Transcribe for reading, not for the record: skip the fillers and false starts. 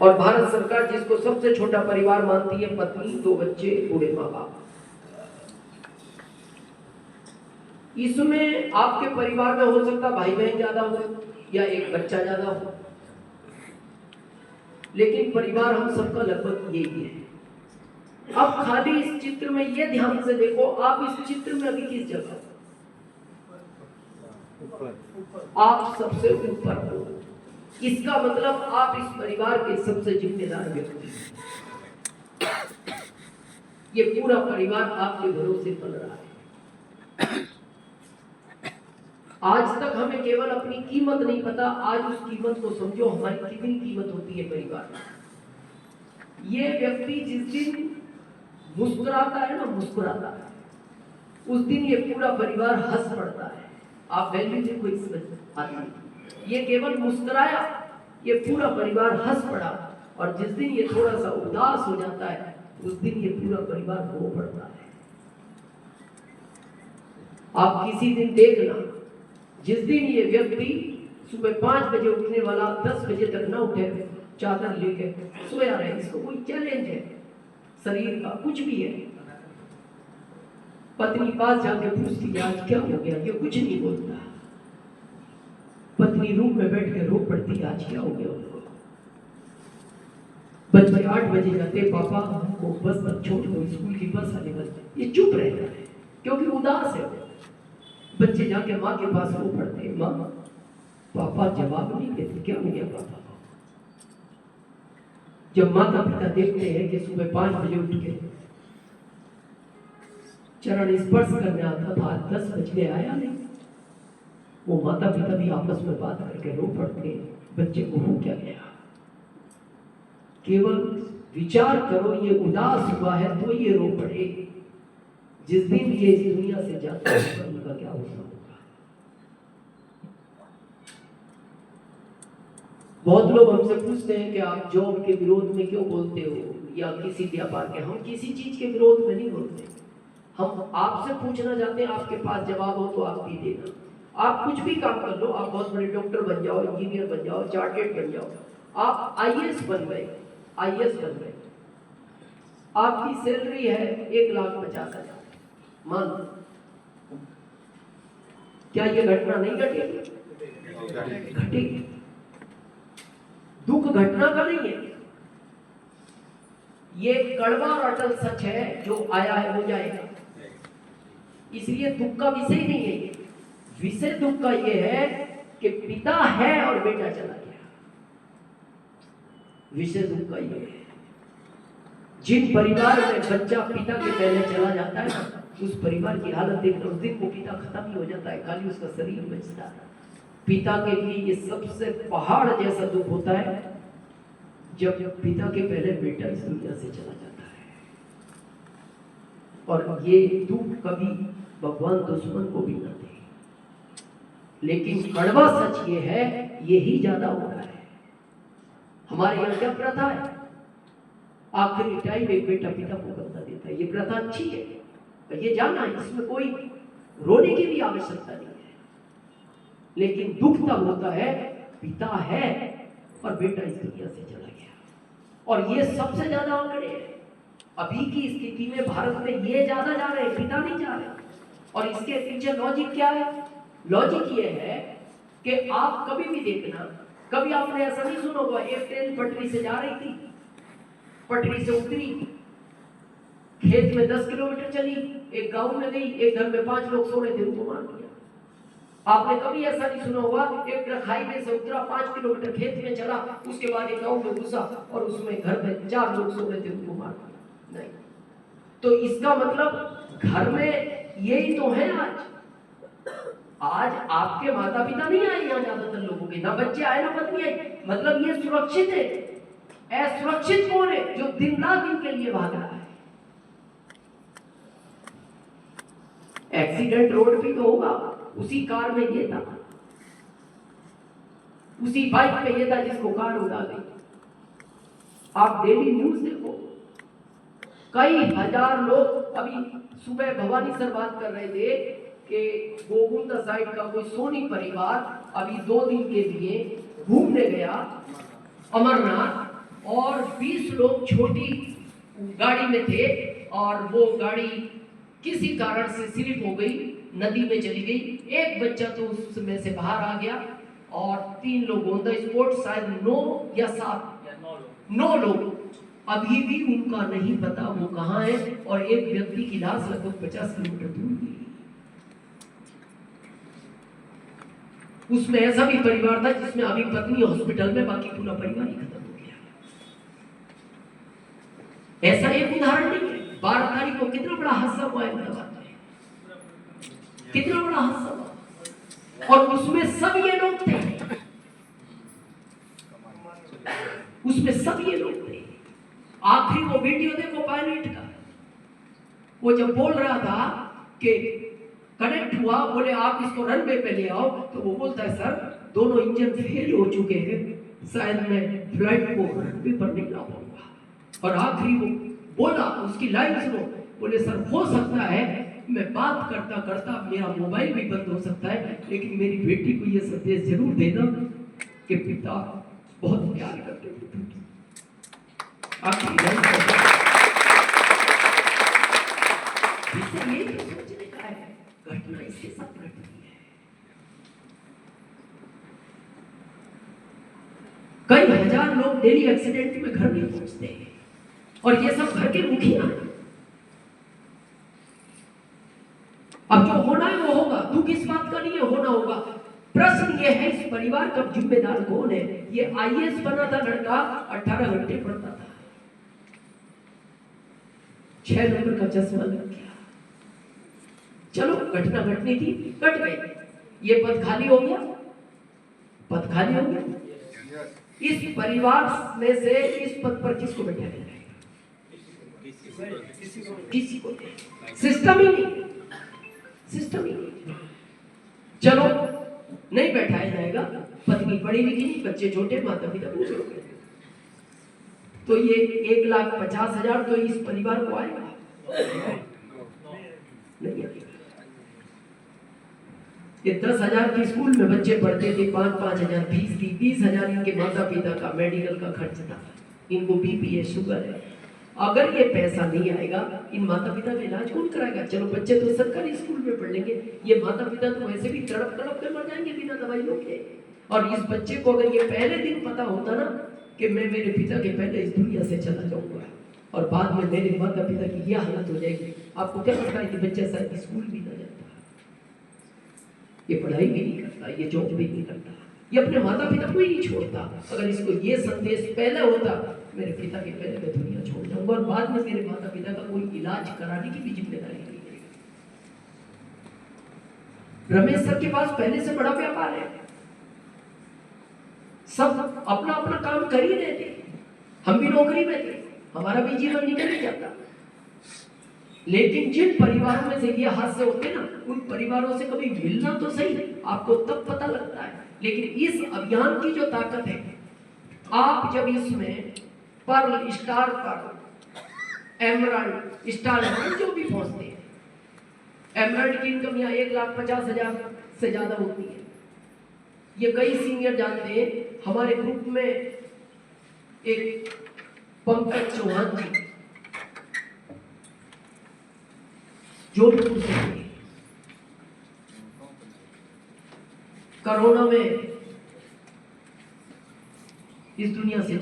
और भारत सरकार जिसको सबसे छोटा परिवार मानती है, पत्नी, 2 बच्चे, बूढ़े माँ बाप। इसमें आपके परिवार में हो सकता भाई बहन ज्यादा हो या एक बच्चा ज्यादा हो, लेकिन परिवार हम सबका लगभग यही है। अब खाली इस चित्र में ये ध्यान से देखो, आप इस चित्र में अभी किस जगह? आप सबसे ऊपर हो। इसका मतलब आप इस परिवार के सबसे जिम्मेदार व्यक्ति हैं। ये पूरा परिवार आपके भरोसे पल रहा है। आज तक हमें केवल अपनी कीमत नहीं पता, आज उस कीमत को समझो, हमारी कितनी कीमत होती है परिवार में। ये व्यक्ति जिस दिन मुस्कुराता है ना, मुस्कुराता है, उस दिन ये पूरा परिवार हंस पड़ता है। आप वैल्यू देखो इस आदमी, ये केवल मुस्कुराया, ये पूरा परिवार हंस पड़ा। और जिस दिन ये थोड़ा सा उदास हो जाता है, उस दिन ये पूरा परिवार रो पड़ता है। आप किसी दिन देखना, जिस दिन ये व्यक्ति सुबह 5 बजे उठने वाला 10 बजे तक ना उठे, चादर लेके सोया रहे, इसको कोई चैलेंज है शरीर का, कुछ भी है, पत्नी पास जाके पूछती है आज क्या हो गया, ये कुछ नहीं बोलता। पत्नी रूम में बैठ के रो पड़ती है आज क्या हो गया उनको। बच्चे 8 बजे जाते, पापा हमको बस तक छोड़ दो, स्कूल की बस आने वाली, ये चुप रहता है क्योंकि उदास है। बच्चे जाके माँ के पास रो पड़ते हैं, माँ पापा जवाब नहीं देते, क्या हो गया पापा को। जब माता पिता देखते हैं कि सुबह 5 बजे उठ के चरण स्पर्श करने आता था, आज 10 बजे आया नहीं, वो माता पिता भी आपस में बात करके रो पड़ते हैं, बच्चे को हो क्या गया। केवल विचार करो, ये उदास हुआ है तो ये रो पड़े, जिस दिन ये इस दुनिया से जाता है उनका क्या होगा। बहुत लोग हमसे पूछते हैं कि आप जॉब के विरोध में क्यों बोलते हो या किसी व्यापार के। हम किसी चीज के विरोध में नहीं बोलते, हम आपसे पूछना चाहते हैं, आपके पास जवाब हो तो आप भी देना। आप कुछ भी काम कर लो, आप बहुत बड़े डॉक्टर बन जाओ, इंजीनियर बन जाओ, चार्टेड बन जाओ, आप आईएएस बन गए, आईएएस बन गए, आपकी सैलरी है 1,50,000 मान, क्या ये घटना नहीं घटेगी? घटेगी। दुख घटना का नहीं है, ये कड़वा और अटल सच है, जो आया है वो जाएगा। इसलिए दुख का विषय नहीं है ये, विषय दुख का ये है कि पिता है और बेटा चला गया। विषय दुख का ये है, जिन परिवार में बच्चा पिता के पहले चला जाता है ना, उस परिवार की हालत देखना, उस दिन वो पिता खत्म ही हो जाता है, खाली उसका शरीर बचता है। पिता के लिए ये सबसे पहाड़ जैसा दुख होता है जब पिता के पहले बेटा इस दुनिया से चला जाता है। और ये दुख कभी भगवान दुश्मन को भी न दे, लेकिन कड़वा सच ये है, यही ज्यादा हो रहा है। हमारे यहाँ क्या प्रथा है, आखिरी टाइम एक बेटा पिता को बदला देता है। ये प्रथा अच्छी है, ये जाना है, इसमें कोई रोने की भी आवश्यकता नहीं है। लेकिन दुख तब होता है पिता है और बेटा इस दुनिया से चला गया। और ये सबसे ज्यादा आंकड़े हैं अभी की स्थिति में, भारत में ये ज्यादा जा रहे हैं, पिता नहीं जा रहे। और इसके पीछे लॉजिक क्या है? लॉजिक ये है कि आप कभी भी देखना, कभी आपने ऐसा नहीं सुना होगा, एक ट्रेन पटरी से जा रही थी, पटरी से उतरी, खेत में 10 किलोमीटर चली, एक गांव में गई, एक घर में 5 लोग सो रहे थे, उनको मार दिया। आपने कभी ऐसा नहीं सुना होगा, एक ट्रक हाईवे से उतरा, 5 किलोमीटर खेत में चला, उसके बाद एक गांव में घुसा और उसमें घर में 4 लोग सो रहे थे, उनको मार दिया। नहीं, तो इसका मतलब घर में यही तो है। आज आपके माता पिता नहीं आए यहाँ, ज्यादातर लोगों के ना बच्चे आए ना पत्नी आई, मतलब ये सुरक्षित है। असुरक्षित कौन है? जो दिन रात इनके लिए भाग रहा है। एक्सीडेंट रोड पे तो होगा, उसी कार में ये था, उसी बाइक में ये था जिसको कार उड़ा गई। आप डेली न्यूज देखो, कई हजार लोग, अभी सुबह भवानी सर बात कर रहे थे कि गोकुंदा साइड का कोई सोनी परिवार अभी 2 दिन के लिए घूमने गया अमरनाथ, और 20 लोग छोटी गाड़ी में थे और वो गाड़ी किसी कारण से स्लिप हो गई, नदी में चली गई। एक बच्चा तो उसमें से बाहर आ गया और 3 लोग ऑन द स्पॉट, शायद 9 या 7 9 लोग अभी भी उनका नहीं पता वो कहाँ है, और एक व्यक्ति की लाश लगभग 50 किलोमीटर दूर मिली। उसमें ऐसा भी परिवार था जिसमें अभी पत्नी हॉस्पिटल में, बाकी पूरा परिवार ही खत्म हो गया। ऐसा एक उदाहरण नहीं है। 12 तारीख को कितना बड़ा हादसा हुआ अहमदाबाद में, कितना बड़ा हादसा हुआ, और उसमें सब ये लोग थे, उसमें सब ये लोग थे। आखिरी वो वीडियो देखो पायलट का, वो जब बोल रहा था कि कनेक्ट हुआ, बोले आप इसको रनवे पे ले आओ, तो वो बोलता है सर दोनों इंजन फेल हो चुके हैं, शायद मैं फ्लाइट को रनवे पर नहीं ला पाऊंगा। और आखिरी वो बोला, उसकी लाइन सुनो, बोले सर हो सकता है मैं बात करता करता मेरा मोबाइल भी बंद हो सकता है, लेकिन मेरी बेटी को यह संदेश जरूर देना कि पिता बहुत प्यार करते थे। आखिरी ये सोचने का है, घटना इसके साथ घटती है। कई हजार लोग डेली एक्सीडेंट में घर नहीं पहुंचते हैं, और ये सब घर के मुखिया हैं। अब जो होना है वो होगा, दुख इस बात का नहीं है, होना होगा। प्रश्न ये है इस परिवार का जिम्मेदार कौन है। ये आईएएस बना था लड़का, 18 घंटे पढ़ता था, 6 नंबर का चश्मा लग गया। चलो घटना घटनी थी, घट गई, ये पद खाली हो गया, पद खाली हो गया। इस परिवार में से इस पद पर किसको बैठाया जाएगा? किसी को नहीं, सिस्टम ही नहीं, सिस्टम ही नहीं। चलो नहीं बैठाया जाएगा, पत्नी पढ़ी लिखी नहीं, बच्चे छोटे, माता पिता बूढ़े हो गए, तो ये 1,50,000 तो इस परिवार को आएगा नहीं आएगा। ये 10,000 की स्कूल में बच्चे पढ़ते थे, 5-5 हजार फीस थी, 20,000 इनके माता पिता का मेडिकल का खर्च था, इनको बीपी है, शुगर है। अगर ये पैसा नहीं आएगा, इन माता पिता का इलाज कौन कराएगा? चलो बच्चे तो सरकारी स्कूल में पढ़ लेंगे, ये माता पिता तो वैसे भी तड़प तड़प कर मर जाएंगे बिना दवाइयों के। और इस बच्चे को अगर ये पहले दिन पता होता ना कि मैं मेरे पिता के पहले इस दुनिया से चला जाऊंगा, और बाद में मेरे माता पिता की यह हालत हो जाएगी, आपको क्या लगता है कि बच्चा शायद स्कूल भी ना जाता, ये पढ़ाई भी नहीं करता, ये जॉब भी नहीं करता, ये अपने माता पिता को ही नहीं छोड़ता। अगर इसको ये संदेश पहले होता, मेरे पिता के पहले मैं दुनिया छोड़ जाऊंगा, और बाद में मेरे माता पिता का कोई इलाज कराने की भी जिम्मेदारी नहीं है। रमेश सर के पास पहले से बड़ा व्यापार है, सब अपना अपना काम कर ही रहे थे, हम भी नौकरी में थे, हमारा भी जीवन निकल ही जाता। लेकिन जिन परिवारों में से ये हादसे होते ना, उन परिवारों से कभी मिलना तो सही, आपको तब पता लगता है। लेकिन इस अभियान की जो ताकत है, आप जब इसमें पर्ल स्टार पर एमराल्ड स्टार जो भी पहुंचते हैं, एमराल्ड की इनकम यहाँ 1,50,000 से ज्यादा होती है। ये कई सीनियर जानते हैं, हमारे ग्रुप में एक पंकज चौहान जी जोधपुर से कोरोना में इस दुनिया से